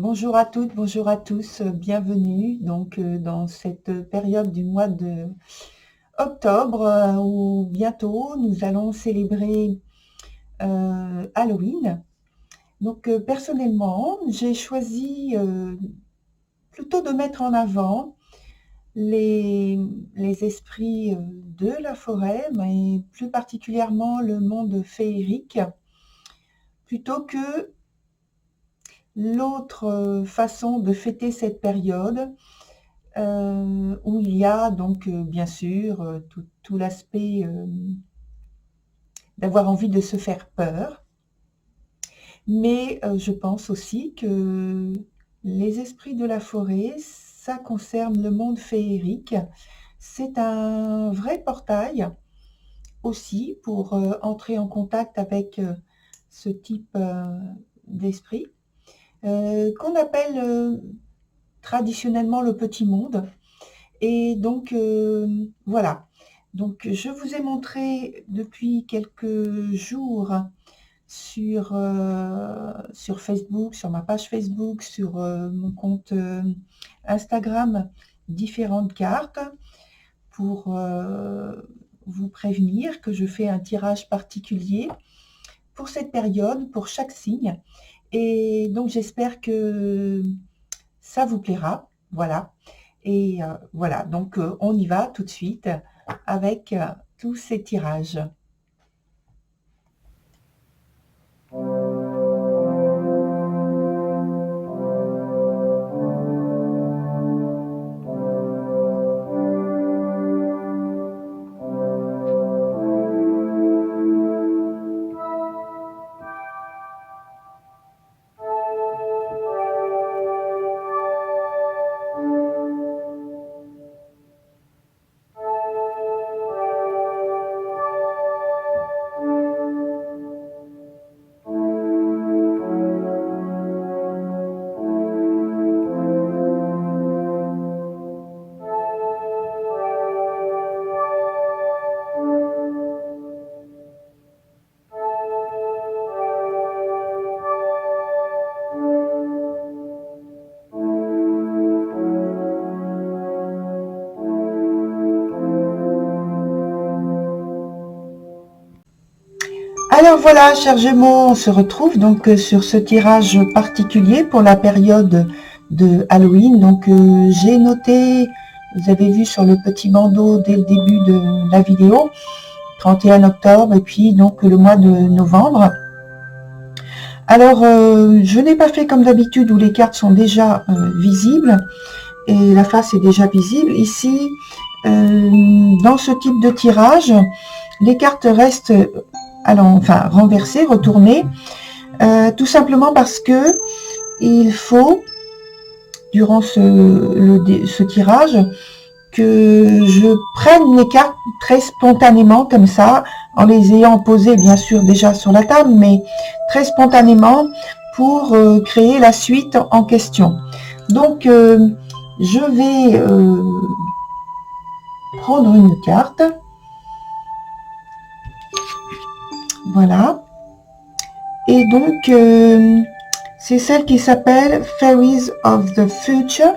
Bonjour à toutes, bonjour à tous, bienvenue dans cette période du mois de octobre où bientôt nous allons célébrer Halloween. Personnellement, j'ai choisi plutôt de mettre en avant les, les esprits de la forêt, mais plus particulièrement le monde féerique, plutôt que l'autre façon de fêter cette période où il y a bien sûr tout l'aspect d'avoir envie de se faire peur, mais je pense aussi que les esprits de la forêt, ça concerne le monde féerique. C'est un vrai portail aussi pour entrer en contact avec ce type d'esprit qu'on appelle traditionnellement le petit monde. Et voilà. Donc, je vous ai montré depuis quelques jours sur Facebook, sur ma page Facebook, sur mon compte Instagram, différentes cartes pour vous prévenir que je fais un tirage particulier pour cette période, pour chaque signe. Et donc, j'espère que ça vous plaira. Voilà. Et voilà, donc on y va tout de suite avec tous ces tirages. Alors voilà, chers Gémeaux, on se retrouve donc sur ce tirage particulier pour la période de Halloween. Donc j'ai noté, vous avez vu sur le petit bandeau dès le début de la vidéo, 31 octobre et puis donc le mois de novembre. Alors je n'ai pas fait comme d'habitude où les cartes sont déjà visibles et la face est déjà visible. Ici, dans ce type de tirage, les cartes restent renversées, retournées, tout simplement parce que il faut, durant ce tirage, que je prenne les cartes très spontanément, comme ça, en les ayant posées bien sûr déjà sur la table, mais très spontanément pour créer la suite en question. Donc, je vais prendre une carte. Voilà. Et donc, c'est celle qui s'appelle Fairies of the Future.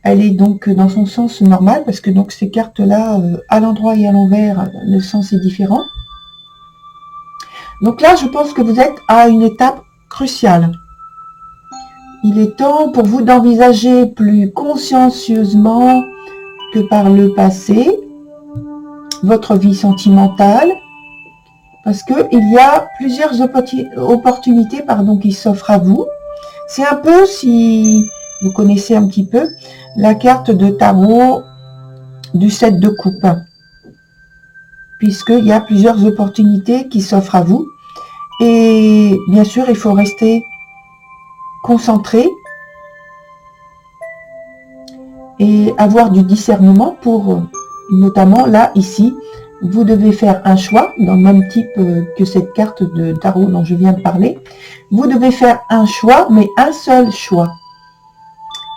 Elle est donc dans son sens normal, parce que donc ces cartes-là, à l'endroit et à l'envers, le sens est différent. Donc là, je pense que vous êtes à une étape cruciale. Il est temps pour vous d'envisager plus consciencieusement que par le passé votre vie sentimentale, parce qu'il y a plusieurs opportunités qui s'offrent à vous. C'est un peu, si vous connaissez un petit peu, la carte de tarot du 7 de coupe, puisqu'il y a plusieurs opportunités qui s'offrent à vous. Et bien sûr, il faut rester concentré et avoir du discernement pour, notamment là, ici, vous devez faire un choix, dans le même type que cette carte de tarot dont je viens de parler. Vous devez faire un choix, mais un seul choix.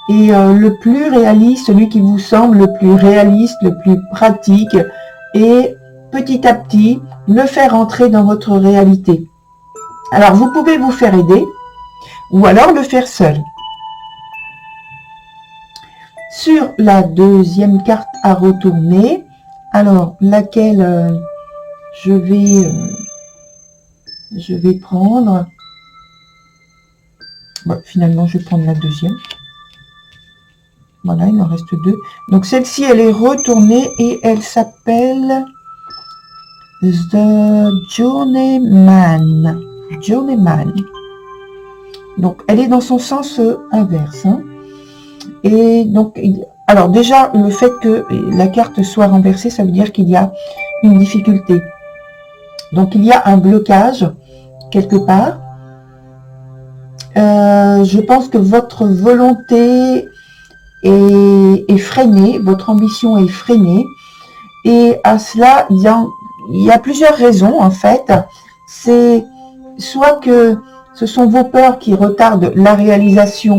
Et le plus réaliste, celui qui vous semble le plus réaliste, le plus pratique, et petit à petit, le faire entrer dans votre réalité. Alors, vous pouvez vous faire aider. ou alors le faire seul. Sur la deuxième carte à retourner, alors laquelle je vais prendre. Bon, finalement, je vais prendre la deuxième. Voilà, il m'en reste deux. Donc celle-ci, elle est retournée et elle s'appelle The Journeyman. Journeyman. Donc elle est dans son sens inverse. Hein. Et donc, alors déjà, le fait que la carte soit renversée, ça veut dire qu'il y a une difficulté. Donc il y a un blocage quelque part. Je pense que votre volonté est freinée, votre ambition est freinée, et à cela il y a plusieurs raisons en fait. C'est soit que ce sont vos peurs qui retardent la réalisation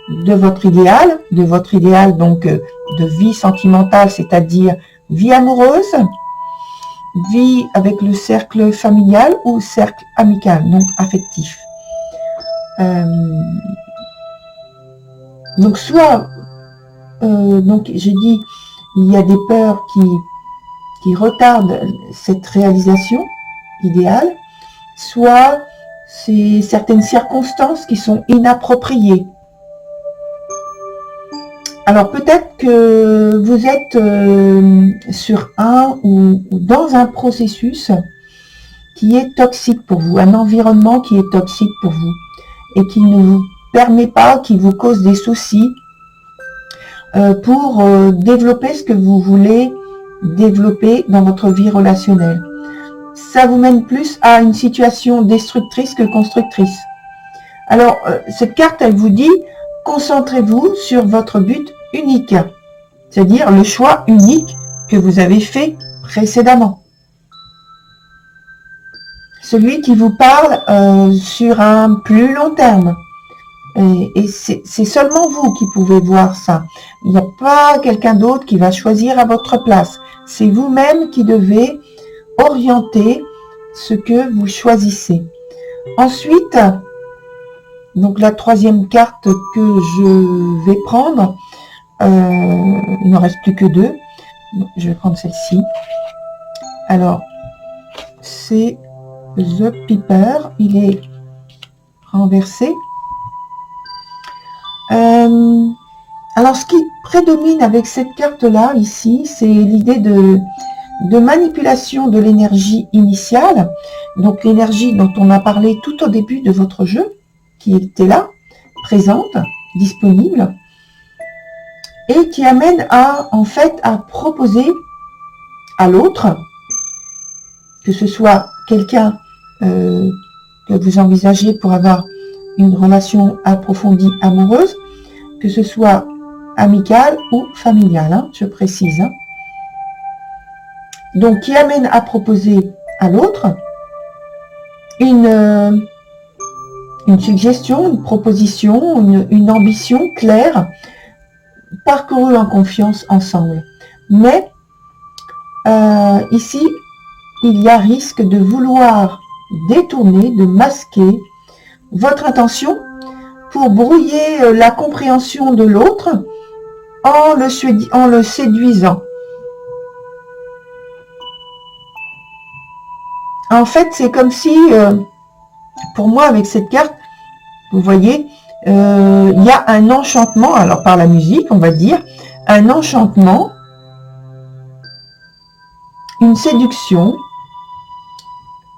de votre idéal donc de vie sentimentale, c'est-à-dire vie amoureuse, vie avec le cercle familial ou cercle amical, donc affectif. Donc soit donc j'ai dit il y a des peurs qui retardent cette réalisation idéale, soit c'est certaines circonstances qui sont inappropriées. Alors peut-être que vous êtes sur un ou dans un processus qui est toxique pour vous, un environnement qui est toxique pour vous et qui ne vous permet pas, qui vous cause des soucis pour développer ce que vous voulez développer dans votre vie relationnelle. Ça vous mène plus à une situation destructrice que constructrice. Alors, cette carte, elle vous dit, concentrez-vous sur votre but unique, c'est-à-dire le choix unique que vous avez fait précédemment. Celui qui vous parle sur un plus long terme. Et c'est seulement vous qui pouvez voir ça. Il n'y a pas quelqu'un d'autre qui va choisir à votre place. C'est vous-même qui devez orienter ce que vous choisissez. Ensuite, donc la troisième carte que je vais prendre, il ne reste plus que deux. Donc, je vais prendre celle-ci. Alors, c'est The Piper. Il est renversé. Alors, ce qui prédomine avec cette carte-là, ici, c'est l'idée de manipulation de l'énergie initiale, donc l'énergie dont on a parlé tout au début de votre jeu, qui était là, présente, disponible, et qui amène en fait, à proposer à l'autre, que ce soit quelqu'un que vous envisagez pour avoir une relation approfondie amoureuse, que ce soit amicale ou familiale, hein, je précise. Hein. Donc, qui amène à proposer à l'autre une suggestion, une proposition, une ambition claire, parcourue en confiance ensemble. Mais, ici, il y a risque de vouloir détourner, de masquer votre intention pour brouiller la compréhension de l'autre en le séduisant. En fait, c'est comme si, pour moi, avec cette carte, vous voyez, il y a un enchantement, alors par la musique, on va dire, un enchantement, une séduction,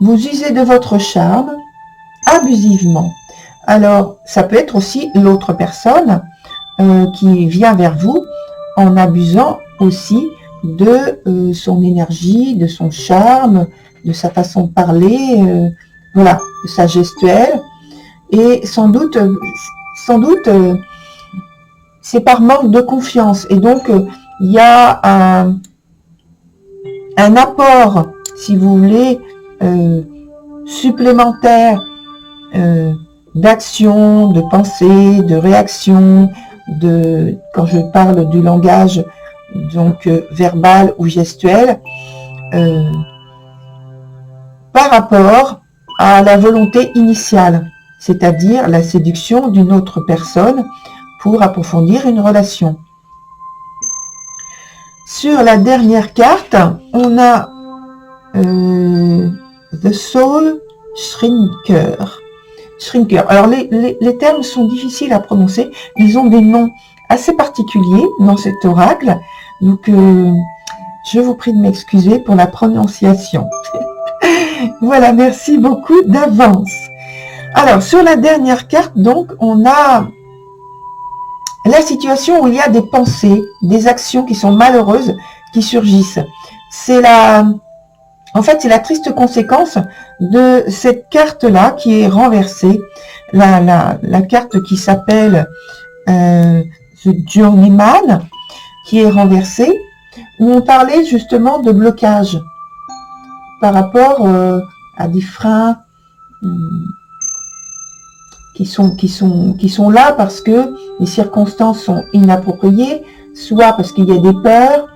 vous usez de votre charme abusivement. Alors, ça peut être aussi l'autre personne qui vient vers vous en abusant aussi de son énergie, de son charme, de sa façon de parler, voilà, de sa gestuelle. Et sans doute c'est par manque de confiance. Et donc, il y a un apport, si vous voulez, supplémentaire d'action, de pensée, de réaction, quand je parle du langage donc verbal ou gestuel, par rapport à la volonté initiale. c'est-à-dire la séduction d'une autre personne pour approfondir une relation. Sur la dernière carte, on a The Soul Shrinker. Alors les termes sont difficiles à prononcer, ils ont des noms assez particuliers dans cet oracle, donc je vous prie de m'excuser pour la prononciation. Voilà, merci beaucoup d'avance. Alors sur la dernière carte, donc on a la situation où il y a des pensées, des actions qui sont malheureuses qui surgissent. En fait, c'est la triste conséquence de cette carte-là qui est renversée, la carte qui s'appelle The Journeyman, qui est renversée, où on parlait justement de blocage par rapport à des freins qui sont là parce que les circonstances sont inappropriées, soit parce qu'il y a des peurs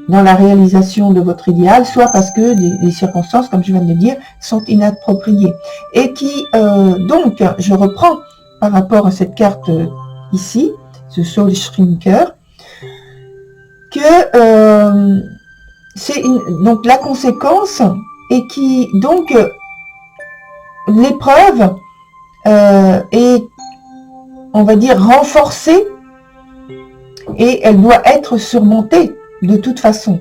dans la réalisation de votre idéal, soit parce que les circonstances, comme je viens de le dire, sont inappropriées. Et qui, donc, je reprends par rapport à cette carte ici, ce Soul Shrinker, que c'est donc la conséquence et qui, donc, l'épreuve est, on va dire, renforcée et elle doit être surmontée de toute façon.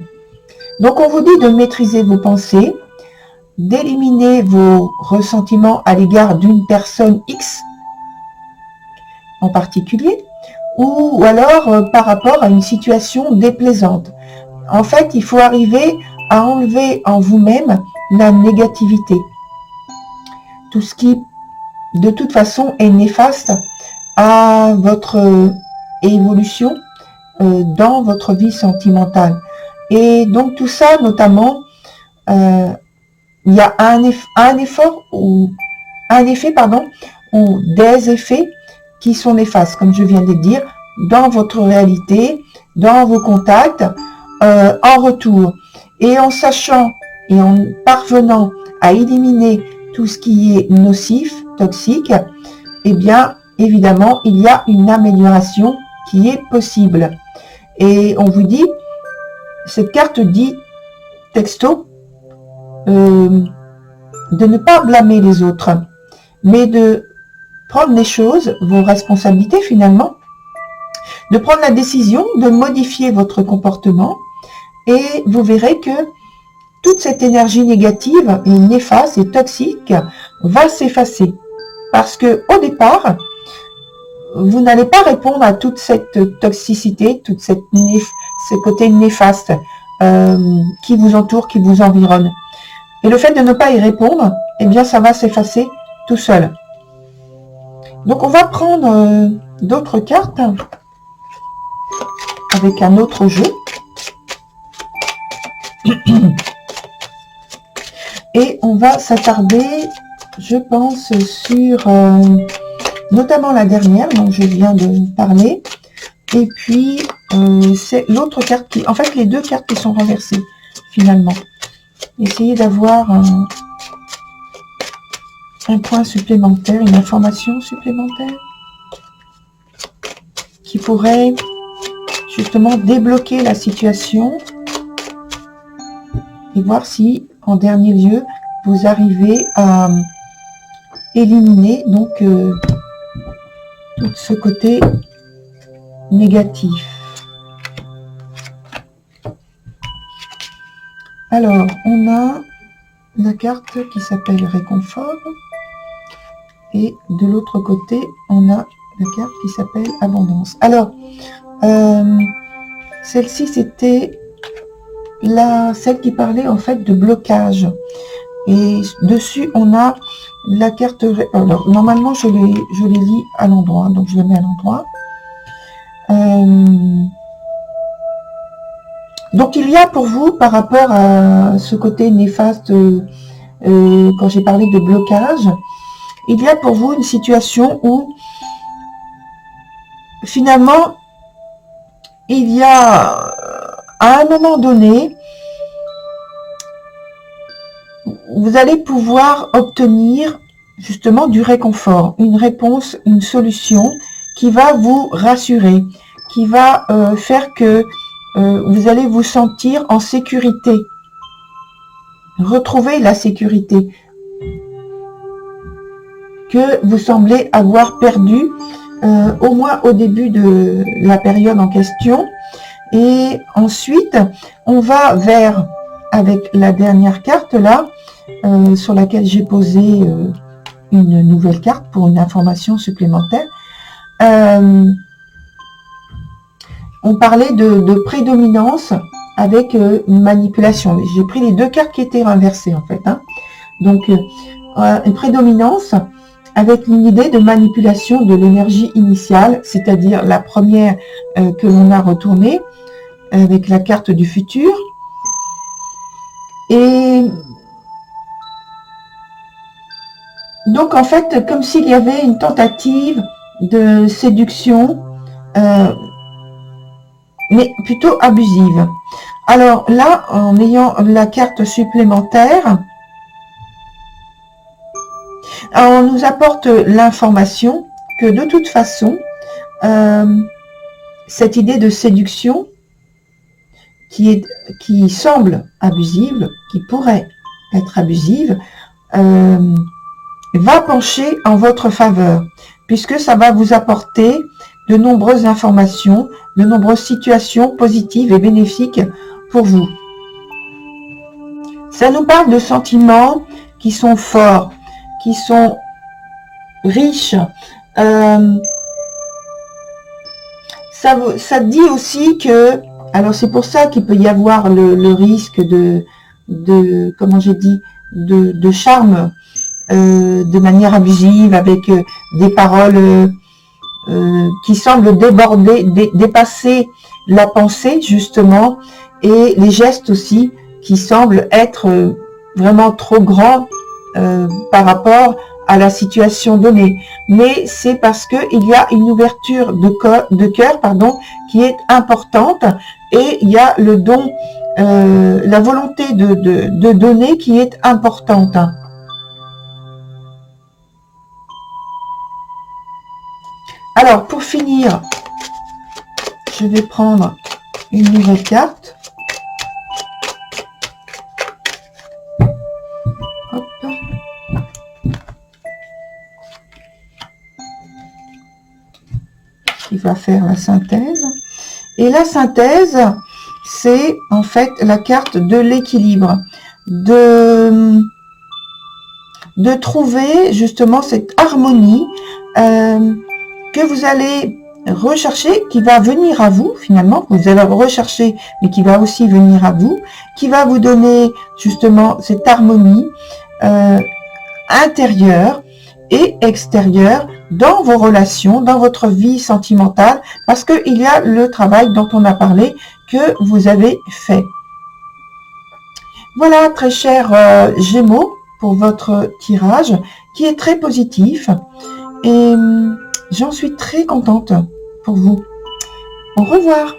Donc on vous dit de maîtriser vos pensées, d'éliminer vos ressentiments à l'égard d'une personne X en particulier, ou alors par rapport à une situation déplaisante. En fait, il faut arriver à enlever en vous-même la négativité. Tout ce qui, de toute façon, est néfaste à votre évolution dans votre vie sentimentale. Et donc tout ça, notamment, il y a un effet, ou des effets qui sont néfastes, comme je viens de le dire, dans votre réalité, dans vos contacts, en retour. Et en sachant et en parvenant à éliminer tout ce qui est nocif, toxique, eh bien, évidemment, il y a une amélioration qui est possible. Et on vous dit, cette carte dit, texto, de ne pas blâmer les autres, mais de prendre les choses, vos responsabilités finalement, de prendre la décision de modifier votre comportement et vous verrez que toute cette énergie négative et néfaste et toxique va s'effacer. Parce que au départ, vous n'allez pas répondre à toute cette toxicité, toute ce côté néfaste qui vous entoure, qui vous environne. Et le fait de ne pas y répondre, eh bien ça va s'effacer tout seul. Donc on va prendre d'autres cartes avec un autre jeu. Et on va s'attarder, je pense, sur notamment la dernière dont je viens de parler. Et puis, c'est l'autre carte qui... En fait, les deux cartes qui sont renversées, finalement. Essayez d'avoir un point supplémentaire, une information supplémentaire qui pourrait justement débloquer la situation et voir si, en dernier lieu, vous arrivez à éliminer donc tout ce côté négatif. Alors, on a la carte qui s'appelle Réconfort et de l'autre côté, on a la carte qui s'appelle Abondance. Alors, celle-ci, c'était celle qui parlait en fait de blocage. Et dessus, on a la carte... Alors, normalement, je les lis à l'endroit, donc je les mets à l'endroit. Donc, il y a pour vous, par rapport à ce côté néfaste, quand j'ai parlé de blocage, il y a pour vous une situation où, finalement, il y a, à un moment donné, vous allez pouvoir obtenir justement du réconfort, une réponse, une solution qui va vous rassurer, qui va faire que vous allez vous sentir en sécurité, retrouver la sécurité que vous semblez avoir perdue au moins au début de la période en question. Et ensuite, on va vers, avec la dernière carte là, sur laquelle j'ai posé une nouvelle carte pour une information supplémentaire. On parlait de prédominance avec une manipulation. J'ai pris les deux cartes qui étaient renversées en fait. Hein. Donc, une prédominance avec une idée de manipulation de l'énergie initiale, c'est-à-dire la première que l'on a retournée avec la carte du futur. Et donc, en fait, comme s'il y avait une tentative de séduction, mais plutôt abusive. Alors là, en ayant la carte supplémentaire, on nous apporte l'information que de toute façon, cette idée de séduction qui semble abusive, qui pourrait être abusive, va pencher en votre faveur, puisque ça va vous apporter de nombreuses informations, de nombreuses situations positives et bénéfiques pour vous. Ça nous parle de sentiments qui sont forts, qui sont riches. Ça dit aussi que, alors c'est pour ça qu'il peut y avoir le risque de comment j'ai dit, de charme de manière abusive, avec des paroles qui semblent dépasser la pensée justement, et les gestes aussi qui semblent être vraiment trop grands par rapport à la situation donnée. Mais c'est parce qu'il y a une ouverture de cœur, qui est importante, et il y a le don, la volonté de donner qui est importante. Alors, pour finir, je vais prendre une nouvelle carte. Hop. Qui va faire la synthèse. Et la synthèse, c'est en fait la carte de l'équilibre. De trouver justement cette harmonie que vous allez rechercher, qui va venir à vous finalement, vous allez rechercher, mais qui va aussi venir à vous, qui va vous donner justement cette harmonie intérieure et extérieure dans vos relations, dans votre vie sentimentale, parce qu'il y a le travail dont on a parlé que vous avez fait. Voilà, très chers Gémeaux, pour votre tirage qui est très positif, et j'en suis très contente pour vous. Au revoir.